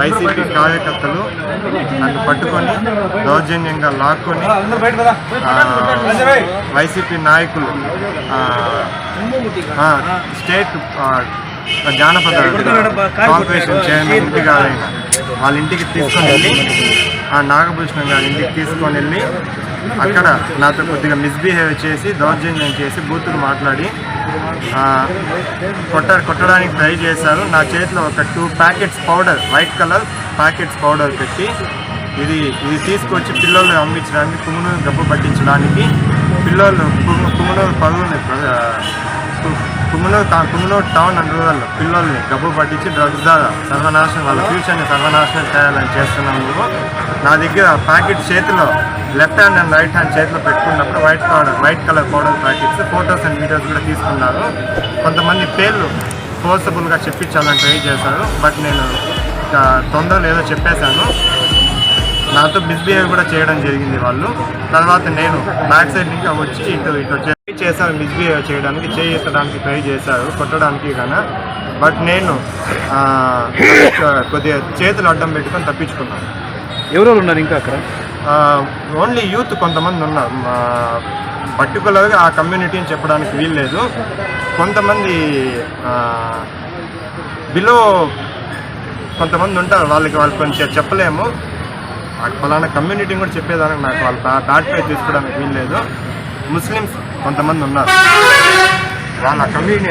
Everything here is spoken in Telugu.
వైసీపీ కార్యకర్తలు నన్ను పట్టుకొని దౌర్జన్యంగా లాక్కొని వైసీపీ నాయకులు స్టేట్ జానపద కార్పొరేషన్ చైర్మన్ ఎంపీ గారైన వాళ్ళ ఇంటికి తీసుకొని వెళ్ళి నాగభూషణం గారి ఇంటికి తీసుకొని వెళ్ళి అక్కడ నాతో కొద్దిగా మిస్బిహేవ్ చేసి దౌర్జన్యం చేసి బూతులు మాట్లాడి కొట్టడానికి ట్రై చేశారు. నా చేతిలో ఒక 2 packets powder, white colour packets powder పెట్టి ఇది తీసుకొచ్చి పిల్లలు అమ్మించడానికి, పుంగనూరు గబ్బు పట్టించడానికి, పిల్లలు పుంగనూరు టౌన్ అండ్ రూరల్ పిల్లల్ని గబ్బు పట్టించి డ్రగ్స్ ద్వారా సర్వనాశనం, వాళ్ళ ఫ్యూచర్ని సర్వనాశనం చేయాలని చేస్తున్నాము. నా దగ్గర ప్యాకెట్ చేతిలో left hand and right hand చేతిలో పెట్టుకున్నప్పుడు white colour powder packets, photos and videos కూడా తీసుకున్నారు. కొంతమంది పేర్లు ఫోర్సబుల్గా చెప్పించాలని ట్రై చేశారు. బట్ నేను తొందరలో ఏదో చెప్పేశాను. నాతో మిస్బిహేవ్ కూడా చేయడం జరిగింది వాళ్ళు. తర్వాత నేను బ్యాక్ సైడ్ నుంచి వచ్చి ఇటు చేశాను. మిస్బిహేవ్ చేయడానికి, చేయడానికి ట్రై చేశారు, కొట్టడానికి కానీ. బట్ నేను కొద్దిగా చేతులు అడ్డం పెట్టుకొని తప్పించుకున్నాను. ఎవరెవరు ఉన్నారు ఇంకా అక్కడ? ఓన్లీ యూత్ కొంతమంది ఉన్నారు. పర్టికులర్గా ఆ కమ్యూనిటీని చెప్పడానికి వీల్లేదు. కొంతమంది బిలో కొంతమంది ఉంటారు, వాళ్ళు కొంచెం చెప్పలేము. ఫలానా కమ్యూనిటీని కూడా చెప్పేదానికి నాకు వాళ్ళు బ్యాడ్ పే తీసుకోవడానికి వీల్లేదు. ముస్లిమ్స్ కొంతమంది ఉన్నారు, వాళ్ళ కమ్యూనిటీ